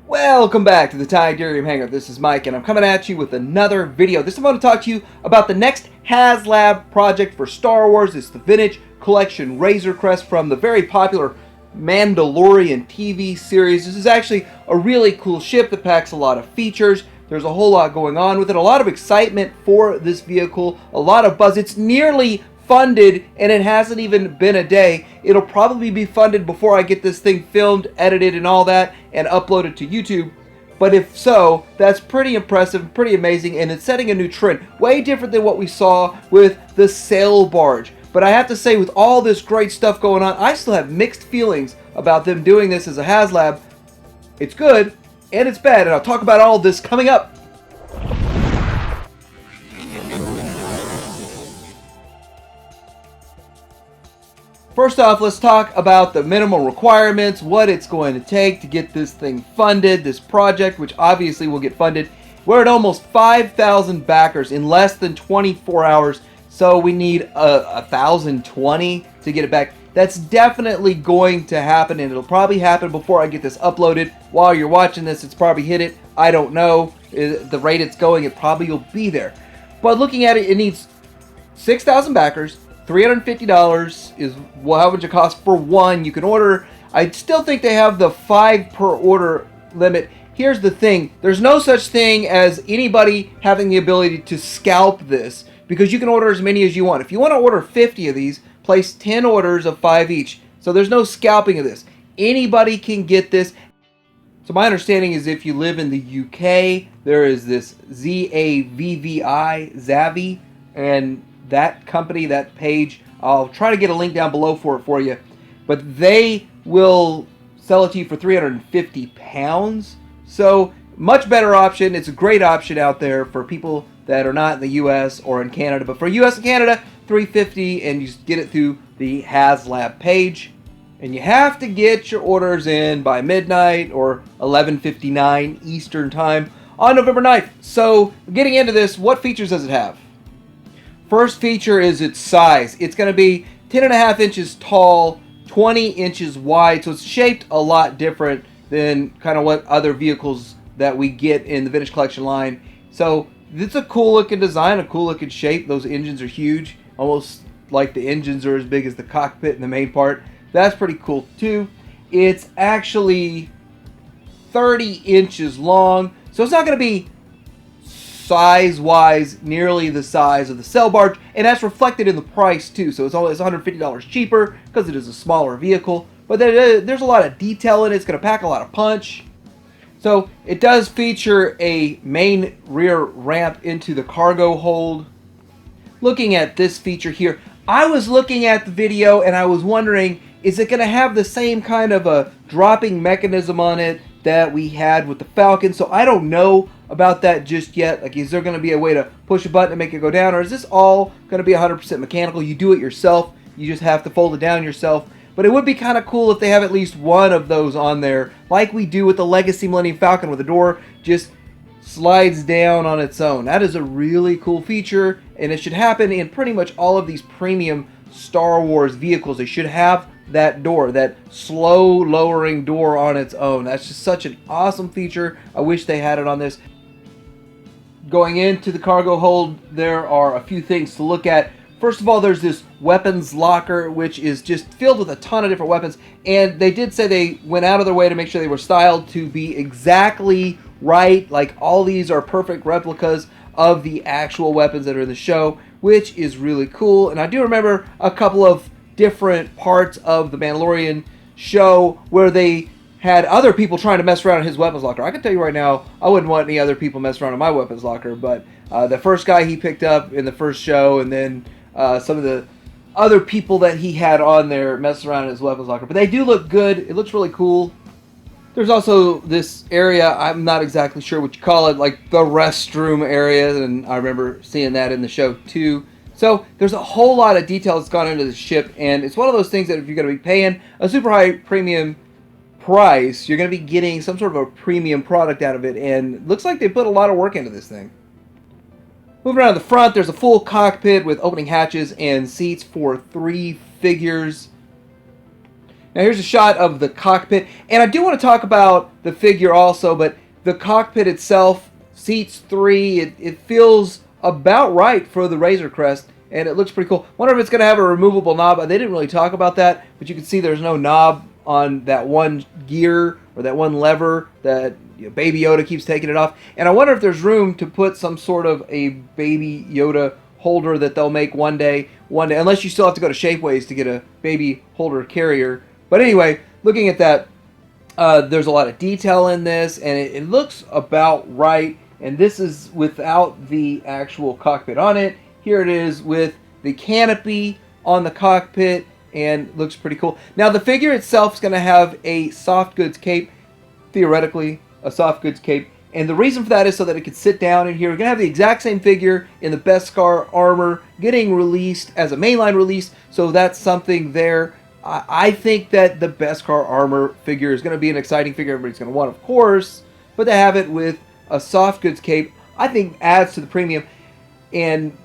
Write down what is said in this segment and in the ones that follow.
Welcome back to the Titanium Hangar. This is Mike, and I'm coming at you with another video. This time I want to talk to you about the next Haslab project for Star Wars. It's the Vintage Collection Razor Crest from the very popular Mandalorian TV series. This is actually a really cool ship that packs a lot of features. There's a whole lot going on with it, a lot of excitement for this vehicle, a lot of buzz. It's nearly funded, and it hasn't even been a day. It'll probably be funded before I get this thing filmed, edited, and all that, and uploaded to YouTube. But if so, that's pretty impressive, pretty amazing, and it's setting a new trend. Way different than what we saw with the sail barge. But I have to say, with all this great stuff going on, I still have mixed feelings about them doing this as a Haslab. It's good, and it's bad, and I'll talk about all of this coming up. First off, let's talk about the minimum requirements, what it's going to take to get this thing funded, this project, which obviously will get funded. We're at almost 5,000 backers in less than 24 hours, so we need 1,020 to get it back. That's definitely going to happen, and it'll probably happen before I get this uploaded. While you're watching this, it's probably hit it. I don't know. The rate it's going, it probably will be there. But looking at it, it needs 6,000 backers. $350 is how much it costs for one. You can order. I still think they have the 5 per order limit. Here's the thing. There's no such thing as anybody having the ability to scalp this, because you can order as many as you want. If you want to order 50 of these, place 10 orders of 5 each. So there's no scalping of this. Anybody can get this. So my understanding is if you live in the UK, there is this Zavvi, and that company, that page, I'll try to get a link down below for you, but they will sell it to you for 350 pounds. So much better option. It's a great option out there for people that are not in the US or in Canada, but for US and Canada, 350, and you just get it through the Haslab page. And you have to get your orders in by midnight or 11:59 Eastern time on November 9th. So getting into this, what features does it have? First feature is its size. It's going to be 10.5 inches tall, 20 inches wide, so it's shaped a lot different than kind of what other vehicles that we get in the Vintage Collection line. So it's a cool looking design, a cool looking shape. Those engines are huge, almost like the engines are as big as the cockpit in the main part. That's pretty cool too. It's actually 30 inches long, so it's not going to be size-wise nearly the size of the sail barge, and that's reflected in the price too. So it's $150 cheaper because it is a smaller vehicle, but there's a lot of detail in it. It's going to pack a lot of punch. So it does feature a main rear ramp into the cargo hold. Looking at this feature here, I was looking at the video and I was wondering, is it going to have the same kind of a dropping mechanism on it that we had with the Falcon? So I don't know about that just yet. Like, is there going to be a way to push a button and make it go down, or is this all going to be 100% mechanical? You do it yourself. You just have to fold it down yourself. But it would be kind of cool if they have at least one of those on there, like we do with the Legacy Millennium Falcon, where the door just slides down on its own. That is a really cool feature, and it should happen in pretty much all of these premium Star Wars vehicles. They should have that door, that slow lowering door on its own. That's just such an awesome feature. I wish they had it on this. Going into the cargo hold, there are a few things to look at. First of all, there's this weapons locker, which is just filled with a ton of different weapons, and they did say they went out of their way to make sure they were styled to be exactly right. Like, all these are perfect replicas of the actual weapons that are in the show, which is really cool. And I do remember a couple of different parts of the Mandalorian show where they had other people trying to mess around in his weapons locker. I can tell you right now, I wouldn't want any other people messing around in my weapons locker, but the first guy he picked up in the first show, and then some of the other people that he had on there messing around in his weapons locker. But they do look good. It looks really cool. There's also this area, I'm not exactly sure what you call it, like the restroom area, and I remember seeing that in the show too. So there's a whole lot of detail that's gone into the ship, and it's one of those things that if you're going to be paying a super high premium price, you're going to be getting some sort of a premium product out of it, and it looks like they put a lot of work into this thing. Moving around the front, there's a full cockpit with opening hatches and seats for 3 figures. Now here's a shot of the cockpit, and I do want to talk about the figure also, but the cockpit itself seats 3. It feels about right for the Razor Crest, and it looks pretty cool. Wonder if it's going to have a removable knob. They didn't really talk about that, but you can see there's no knob on that one gear or that one lever that Baby Yoda keeps taking it off. And I wonder if there's room to put some sort of a Baby Yoda holder that they'll make one day, unless you still have to go to Shapeways to get a baby holder carrier. But anyway, looking at that, there's a lot of detail in this, and it looks about right. And this is without the actual cockpit on it. Here it is with the canopy on the cockpit, and looks pretty cool. Now the figure itself is going to have a soft goods cape, theoretically a soft goods cape, and the reason for that is so that it could sit down in here. We're going to have the exact same figure in the Beskar armor getting released as a mainline release, so that's something there. I think that the Beskar armor figure is going to be an exciting figure everybody's going to want, of course, but to have it with a soft goods cape, I think adds to the premium. And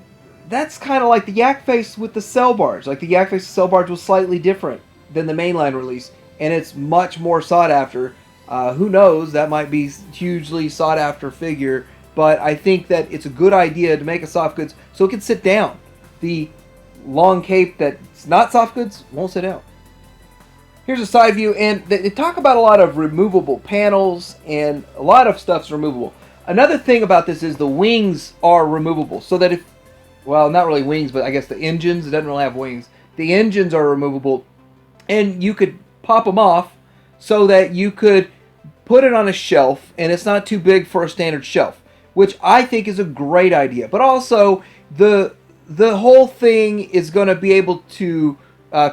that's kind of like the Yak Face with the Cell Barge. Like the Yak Face Cell Barge was slightly different than the mainline release, and it's much more sought after. Who knows, that might be hugely sought after figure, but I think that it's a good idea to make a soft goods so it can sit down. The long cape that's not soft goods won't sit down. Here's a side view, and they talk about a lot of removable panels, and a lot of stuff's removable. Another thing about this is the wings are removable, so that if, well, not really wings, but I guess the engines, it doesn't really have wings. The engines are removable, and you could pop them off so that you could put it on a shelf, and it's not too big for a standard shelf, which I think is a great idea. But also, the whole thing is going to be able to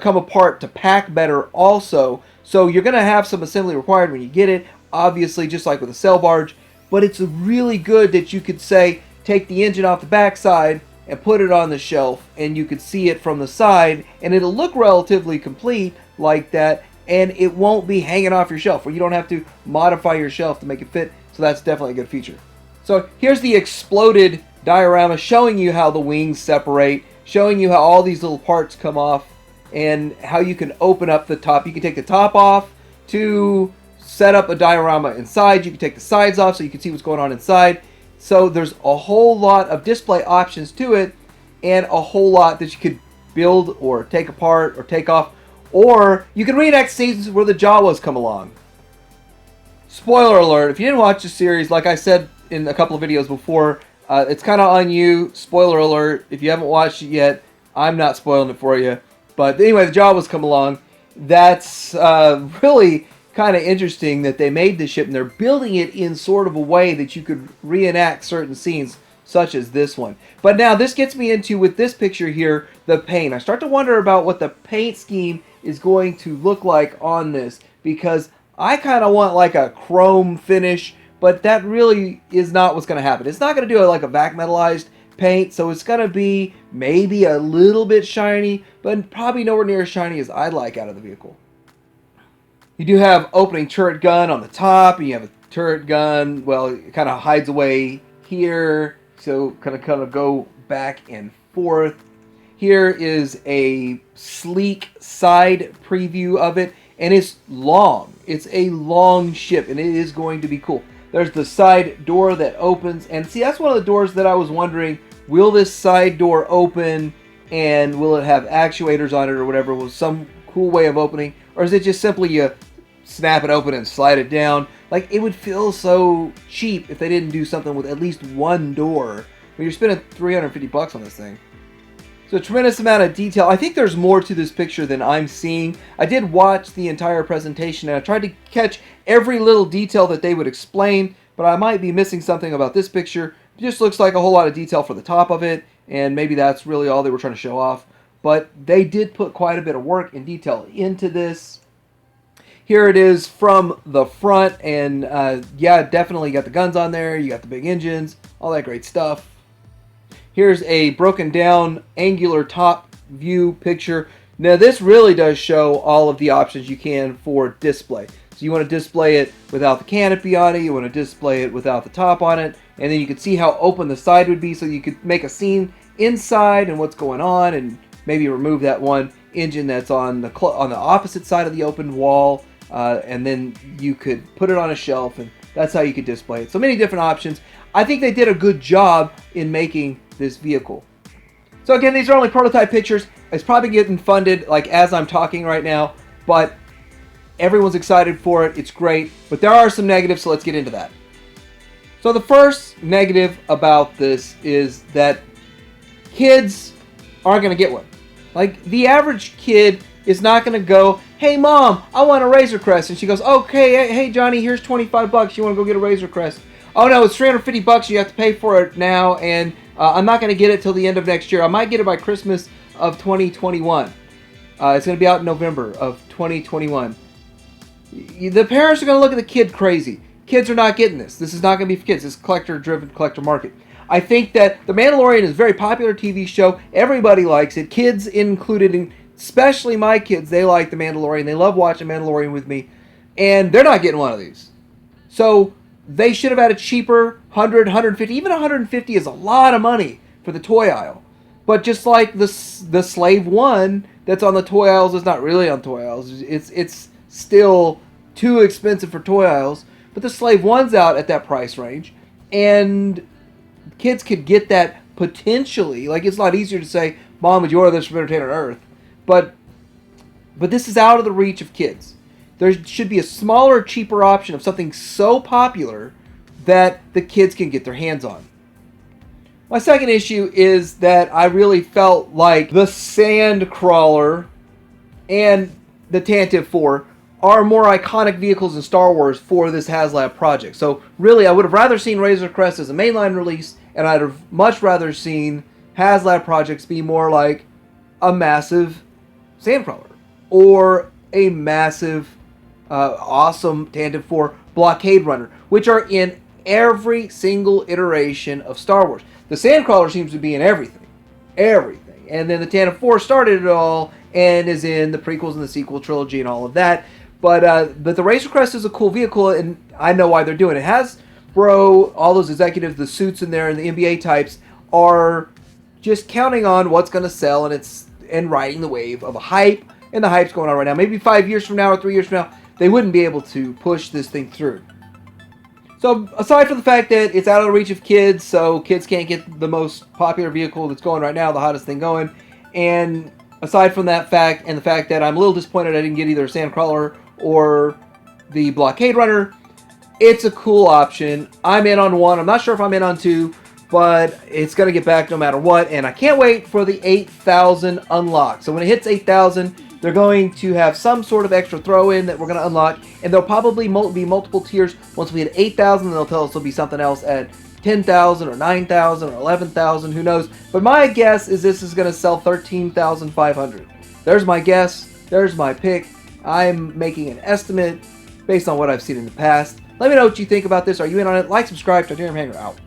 come apart to pack better also. So you're going to have some assembly required when you get it, obviously, just like with a Cell Barge. But it's really good that you could say, take the engine off the backside and put it on the shelf, and you could see it from the side, and it'll look relatively complete like that, and it won't be hanging off your shelf, where you don't have to modify your shelf to make it fit. So that's definitely a good feature. So here's the exploded diorama showing you how the wings separate, showing you how all these little parts come off, and how you can open up the top. You can take the top off to set up a diorama inside. You can take the sides off so you can see what's going on inside. So there's a whole lot of display options to it, and a whole lot that you could build or take apart or take off, or you can reenact scenes where the Jawas come along. Spoiler alert, if you didn't watch the series, like I said in a couple of videos before, it's kind of on you. Spoiler alert, if you haven't watched it yet, I'm not spoiling it for you. But anyway, the Jawas come along. That's really kind of interesting that they made this ship, and they're building it in sort of a way that you could reenact certain scenes, such as this one. But now this gets me into, with this picture here, the paint. I start to wonder about what the paint scheme is going to look like on this, because I kind of want like a chrome finish, but that really is not what's going to happen. It's not going to do it like a vac metallized paint, so it's going to be maybe a little bit shiny, but probably nowhere near as shiny as I'd like out of the vehicle. You do have opening turret gun on the top, and you have a turret gun, well, it kind of hides away here, so kind of go back and forth. Here is a sleek side preview of it, and it's long. It's a long ship, and it is going to be cool. There's the side door that opens, and see, that's one of the doors that I was wondering, will this side door open, and will it have actuators on it or whatever, with some cool way of opening, or is it just simply you snap it open and slide it down? Like, it would feel so cheap if they didn't do something with at least one door. When you're spending $350 on this thing. So a tremendous amount of detail. I think there's more to this picture than I'm seeing. I did watch the entire presentation, and I tried to catch every little detail that they would explain, but I might be missing something about this picture. It just looks like a whole lot of detail for the top of it, and maybe that's really all they were trying to show off. But they did put quite a bit of work and detail into this. Here it is from the front, and yeah, definitely got the guns on there, you got the big engines, all that great stuff. Here's a broken down angular top view picture. Now this really does show all of the options you can for display. So you want to display it without the canopy on it, you want to display it without the top on it, and then you can see how open the side would be, so you could make a scene inside and what's going on, and maybe remove that one engine that's on the opposite side of the open wall, and then you could put it on a shelf, and that's how you could display it. So many different options. I think they did a good job in making this vehicle. So again, these are only prototype pictures. It's probably getting funded like as I'm talking right now, but everyone's excited for it. It's great, but there are some negatives, so let's get into that. So the first negative about this is that kids aren't going to get one. Like, the average kid is not going to go, "Hey mom, I want a Razor Crest," and she goes, "Okay, hey Johnny, here's $25. You want to go get a Razor Crest?" "Oh no, it's $350. You have to pay for it now, and I'm not going to get it till the end of next year. I might get it by Christmas of 2021. It's going to be out in November of 2021. The parents are going to look at the kid crazy. Kids are not getting this. This is not going to be for kids. This is collector-driven, collector market. I think that The Mandalorian is a very popular TV show. Everybody likes it. Kids included, especially my kids, they like The Mandalorian. They love watching Mandalorian with me, and they're not getting one of these. So they should have had a cheaper 100, 150. Even 150 is a lot of money for the toy aisle. But just like the Slave 1 that's on the toy aisles is not really on toy aisles. It's still too expensive for toy aisles. But the Slave 1's out at that price range. And kids could get that potentially. Like, it's a lot easier to say, "Mom, would you order this from Entertainment Earth?" But this is out of the reach of kids. There should be a smaller, cheaper option of something so popular that the kids can get their hands on. My second issue is that I really felt like the Sandcrawler and the Tantive 4 are more iconic vehicles in Star Wars for this Haslab project. So really, I would have rather seen Razor Crest as a mainline release, and I'd have much rather seen Haslab projects be more like a massive Sandcrawler or a massive, awesome Tantive 4 Blockade Runner, which are in every single iteration of Star Wars. The Sandcrawler seems to be in everything. Everything. And then the Tantive 4 started it all and is in the prequels and the sequel trilogy and all of that. But the Razor Crest is a cool vehicle, and I know why they're doing it. Hasbro, all those executives, the suits in there, and the NBA types are just counting on what's going to sell, and riding the wave of a hype, and the hype's going on right now. Maybe 5 years from now or 3 years from now, they wouldn't be able to push this thing through. So aside from the fact that it's out of the reach of kids, so kids can't get the most popular vehicle that's going right now, the hottest thing going, and aside from that fact, and the fact that I'm a little disappointed I didn't get either a Sandcrawler or the Blockade Runner, it's a cool option. I'm in on one. I'm not sure if I'm in on two, but it's going to get back no matter what, and I can't wait for the 8,000 unlock. So when it hits 8,000, they're going to have some sort of extra throw-in that we're going to unlock, and there'll probably be multiple tiers. Once we hit 8,000, they'll tell us there'll be something else at 10,000 or 9,000 or 11,000, who knows. But my guess is this is going to sell 13,500. There's my guess. There's my pick. I'm making an estimate based on what I've seen in the past. Let me know what you think about this. Are you in on it? Like, subscribe. Titanium Hanger out.